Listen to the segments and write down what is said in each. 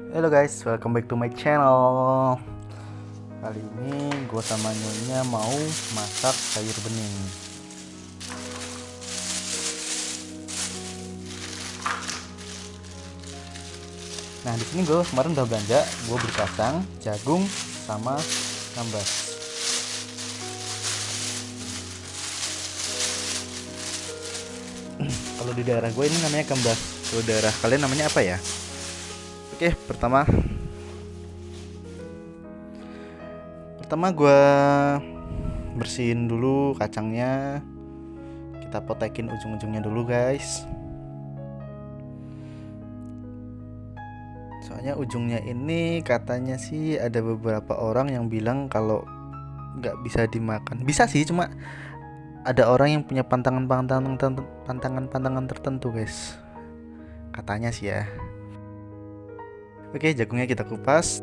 Halo guys, welcome back to my channel. Kali ini gue sama Nyonya mau masak sayur bening. Nah di sini gue kemarin udah belanja, gue beli kacang, jagung, sama kambas. Kalau di daerah gue ini namanya kambas. Kalau daerah kalian namanya apa ya? Oke, pertama gue bersihin dulu kacangnya. Kita potekin ujung-ujungnya dulu guys. Soalnya ujungnya ini katanya sih ada beberapa orang yang bilang kalau nggak bisa dimakan. Bisa sih, cuma ada orang yang punya pantangan tertentu guys. Katanya sih ya. Oke, jagungnya kita kupas.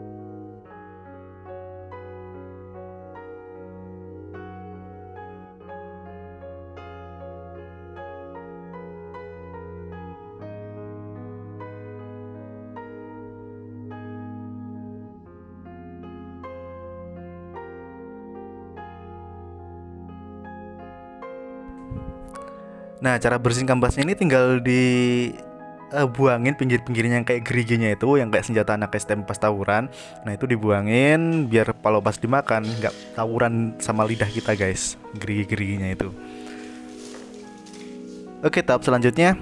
Nah, cara bersihin kambasnya ini tinggal buangin pinggir-pinggirnya yang kayak geriginya itu, yang kayak senjata anak STM pas tawuran. Nah, itu dibuangin biar kalau pas dimakan nggak tawuran sama lidah kita guys, gerigi-geriginya itu. Oke, tahap selanjutnya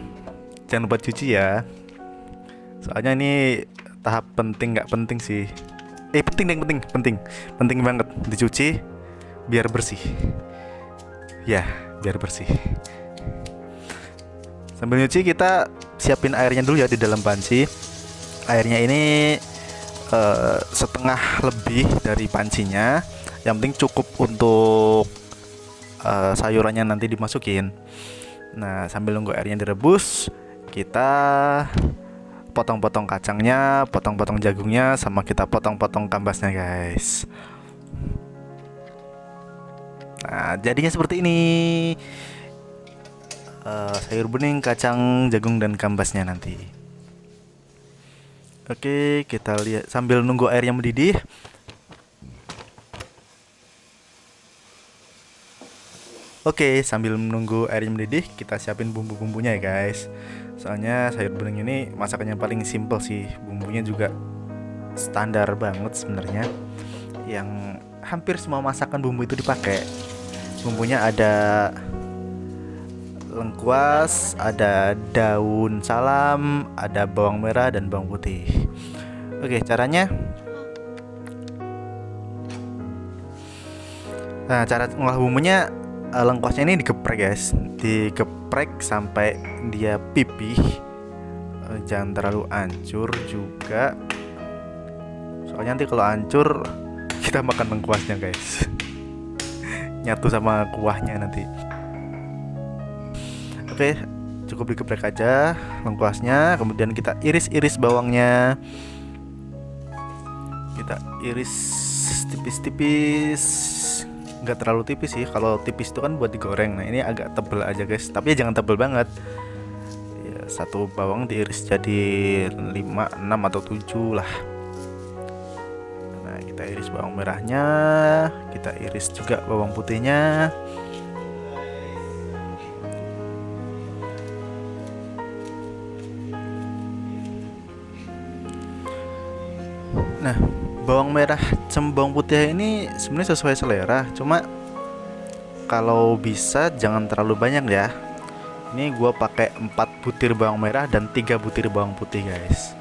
jangan lupa cuci ya. Soalnya ini tahap penting, nggak penting sih. Penting banget dicuci biar bersih. Ya, biar bersih. Sambil nyuci kita siapin airnya dulu ya di dalam panci. Airnya ini setengah lebih dari pancinya. Yang penting cukup untuk sayurannya nanti dimasukin. Nah, sambil nunggu airnya direbus, kita potong-potong kacangnya, potong-potong jagungnya, sama kita potong-potong kambasnya guys. Nah, jadinya seperti ini. Sayur bening, kacang, jagung, dan kambasnya nanti. Oke, kita lihat sambil nunggu airnya mendidih. Oke, sambil menunggu airnya mendidih, kita siapin bumbu-bumbunya ya guys. Soalnya sayur bening ini masakannya paling simple sih. Bumbunya juga standar banget sebenarnya. Yang hampir semua masakan bumbu itu dipakai. Bumbunya ada lengkuas, ada daun salam, ada bawang merah dan bawang putih. Oke, caranya. Nah, cara ngolah bumbunya, lengkuasnya ini digeprek guys, digeprek sampai dia pipih. Jangan terlalu hancur juga, soalnya nanti kalau hancur kita makan lengkuasnya guys. Nyatu sama kuahnya nanti. Oke, cukup digeprek aja lengkuasnya. Kemudian kita iris-iris bawangnya. Kita iris tipis-tipis, nggak terlalu tipis sih. Kalau tipis itu kan buat digoreng. Nah, ini agak tebel aja guys, tapi ya jangan tebel banget ya. Satu bawang diiris jadi 5, 6 atau 7 lah. Nah, kita iris bawang merahnya, kita iris juga bawang putihnya. Nah, bawang merah sama bawang putih ini sebenarnya sesuai selera, cuma kalau bisa jangan terlalu banyak ya. Ini gue pakai 4 butir bawang merah dan 3 butir bawang putih guys.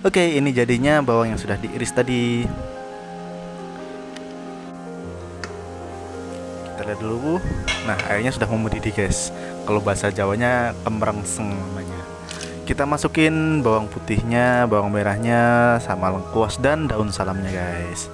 Oke, ini jadinya bawang yang sudah diiris tadi. Kita lihat dulu. Nah, airnya sudah mau mendidih guys. Kalau bahasa Jawanya kemrengseng namanya. Kita masukin bawang putihnya, bawang merahnya, sama lengkuas dan daun salamnya guys.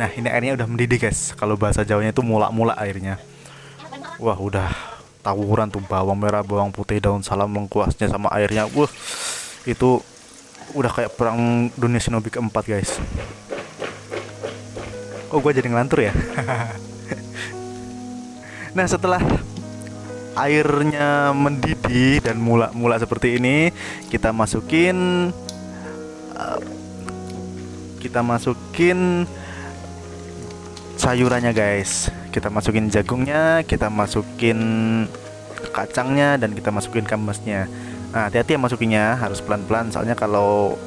Nah, ini airnya udah mendidih guys. Kalau bahasa Jawanya itu mulak-mulak airnya. Wah, udah tawuran tuh bawang merah, bawang putih, daun salam lengkuasnya sama airnya. Wah, itu udah kayak perang dunia shinobi keempat guys. Oh, gue jadi ngelantur ya. Nah, setelah airnya mendidih dan mulak-mulak seperti ini, kita masukin sayurannya guys. Kita masukin jagungnya, kita masukin kacangnya, dan kita masukin kambasnya. Nah, hati-hati ya masukinnya, harus pelan-pelan, soalnya kalau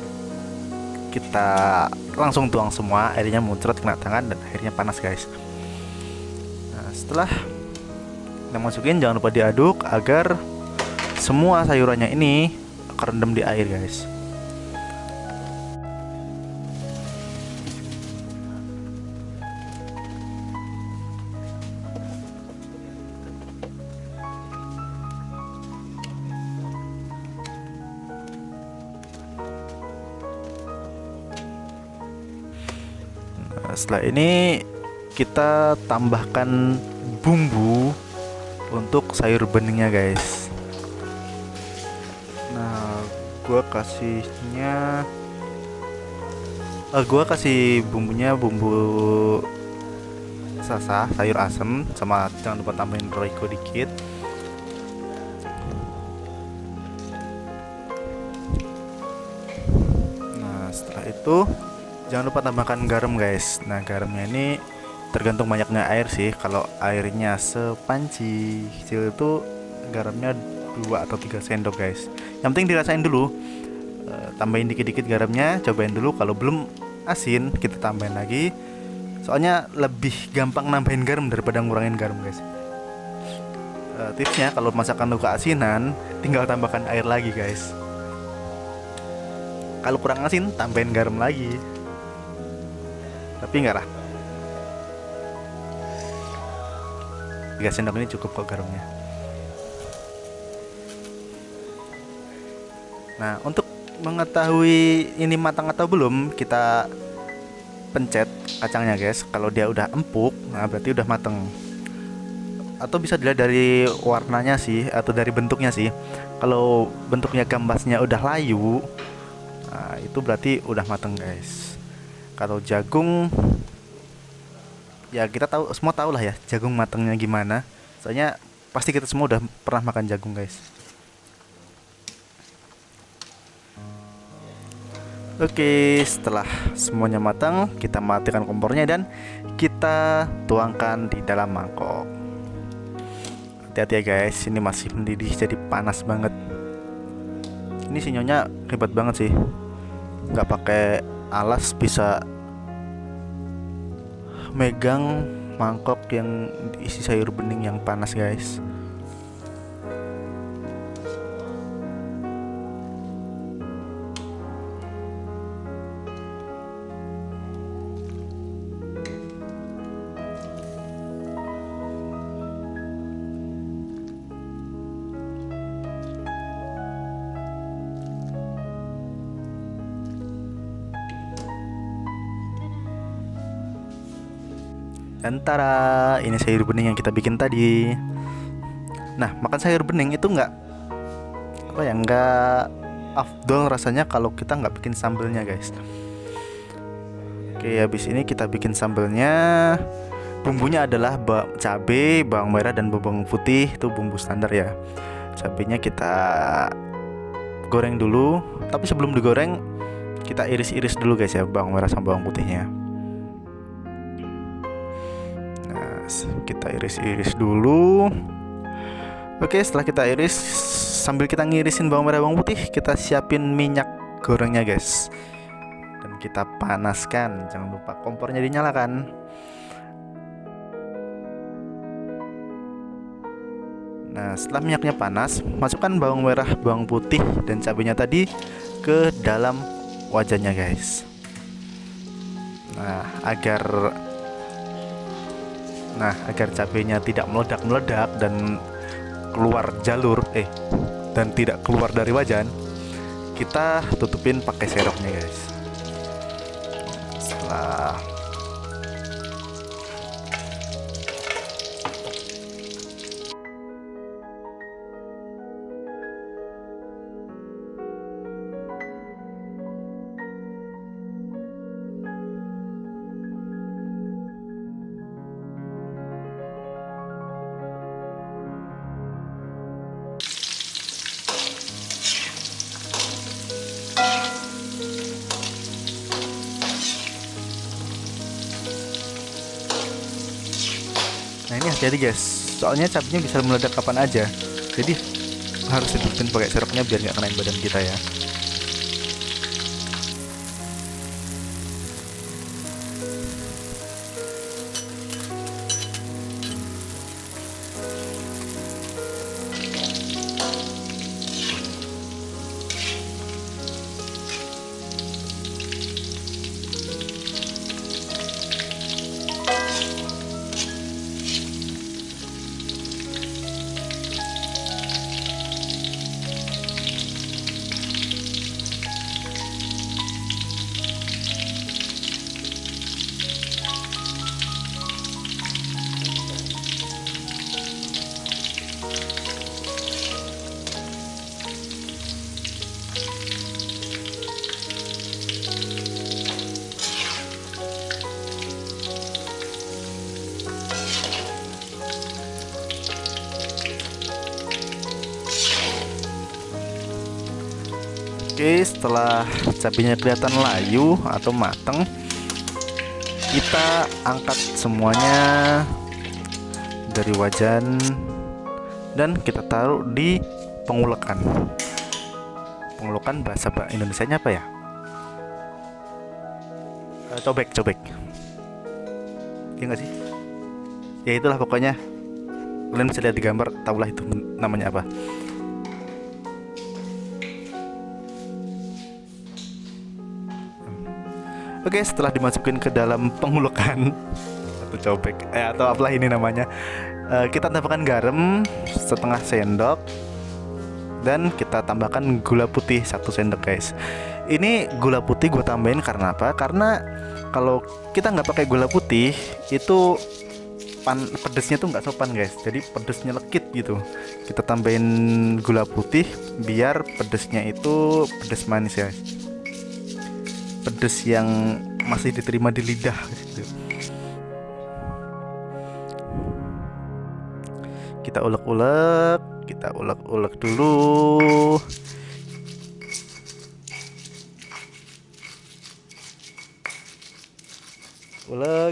kita langsung tuang semua, airnya muncrat kena tangan dan akhirnya panas guys. Nah, setelah kita masukin, jangan lupa diaduk agar semua sayurannya ini kerendam di air guys. Nah, setelah ini kita tambahkan bumbu untuk sayur beningnya guys. Nah, gua kasih bumbunya bumbu sasa, sayur asem, sama jangan lupa tambahin roiko dikit. Nah, setelah itu jangan lupa tambahkan garam guys. Nah, garamnya ini tergantung banyaknya air sih. Kalau airnya sepanci kecil itu garamnya 2 atau 3 sendok guys. Yang penting dirasain dulu. Tambahin dikit-dikit garamnya, cobain dulu. Kalau belum asin, kita tambahin lagi. Soalnya lebih gampang nambahin garam daripada ngurangin garam guys. Tipsnya kalau masakan lu keasinan, tinggal tambahkan air lagi guys. Kalau kurang asin, tambahin garam lagi. Tapi enggak lah, 3 sendok ini cukup kok garamnya. Nah, untuk mengetahui ini matang atau belum, kita pencet kacangnya guys. Kalau dia udah empuk, nah berarti udah matang. Atau bisa dilihat dari warnanya sih, atau dari bentuknya sih. Kalau bentuknya gambasnya udah layu, nah itu berarti udah matang guys. Kalau jagung, ya kita semua tahu lah ya jagung matangnya gimana. Soalnya pasti kita semua udah pernah makan jagung guys. Oke, setelah semuanya matang, kita matikan kompornya dan kita tuangkan di dalam mangkok. Hati-hati ya guys, ini masih mendidih jadi panas banget. Ini si nyonya hebat banget sih, nggak pakai alas bisa megang mangkok yang isi sayur bening yang panas guys. Dan tara, ini sayur bening yang kita bikin tadi. Nah, makan sayur bening itu nggak afdol rasanya kalau kita nggak bikin sambelnya guys. Oke, habis ini kita bikin sambelnya. Bumbunya adalah cabai, bawang merah, dan bawang putih. Itu bumbu standar ya. Cabainya kita goreng dulu. Tapi sebelum digoreng, kita iris-iris dulu guys ya, bawang merah sama bawang putihnya. Kita iris-iris dulu. Oke, setelah kita iris, sambil kita ngirisin bawang merah bawang putih, kita siapin minyak gorengnya guys. Dan kita panaskan, jangan lupa kompornya dinyalakan. Nah, setelah minyaknya panas, masukkan bawang merah bawang putih dan cabenya tadi ke dalam wajannya guys. Nah, agar cabenya tidak meledak-meledak dan tidak keluar dari wajan, kita tutupin pakai seroknya guys. Setelah hati-hati guys, soalnya cabenya bisa meledak kapan aja. Jadi harus ditutupin pakai sirupnya biar nggak kenain badan kita ya. Oke, setelah cabenya kelihatan layu atau mateng, kita angkat semuanya dari wajan dan kita taruh di pengulekan. Pengulekan bahasa Indonesianya apa ya? Cobek. Iya nggak sih? Ya itulah pokoknya. Kalian bisa lihat di gambar, tahulah itu namanya apa. Oke, setelah dimasukin ke dalam pengulekan atau cobek atau apalah ini namanya, kita tambahkan garam setengah sendok dan kita tambahkan gula putih 1 sendok guys. Ini gula putih gue tambahin karena apa? Karena kalau kita nggak pakai gula putih itu pedesnya tuh nggak sopan guys. Jadi pedesnya lekit gitu. Kita tambahin gula putih biar pedesnya itu pedes manis ya. Pedes yang masih diterima di lidah gitu. Kita ulek-ulek dulu.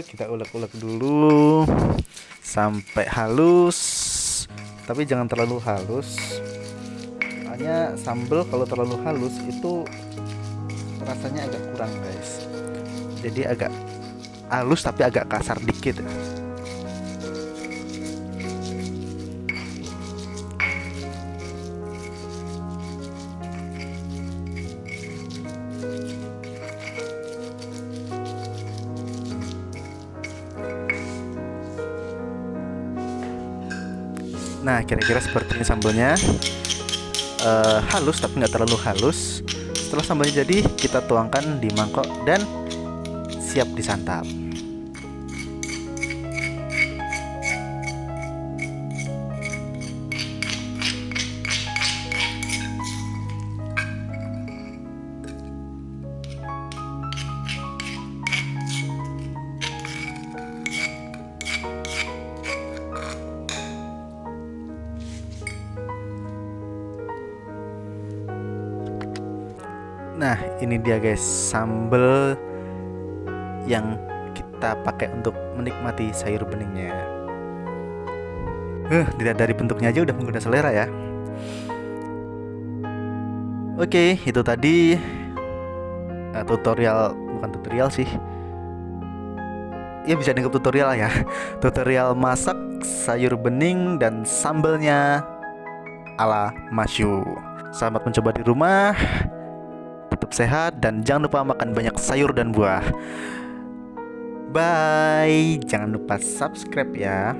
Kita ulek dulu sampai halus. Tapi jangan terlalu halus. Soalnya sambal kalau terlalu halus itu rasanya agak kurang guys. Jadi agak halus tapi agak kasar dikit. Nah, kira-kira seperti ini sambalnya. Halus tapi nggak terlalu halus. Setelah sambalnya jadi, kita tuangkan di mangkok dan siap disantap. Nah, ini dia guys, sambal yang kita pakai untuk menikmati sayur beningnya. Tidak dari bentuknya aja udah menggoda selera ya. Oke, itu tadi bukan tutorial sih. Ya bisa dianggap tutorial ya. Tutorial masak sayur bening dan sambalnya ala Masyu. Selamat mencoba di rumah. Tetap sehat dan jangan lupa makan banyak sayur dan buah. Bye. Jangan lupa subscribe ya.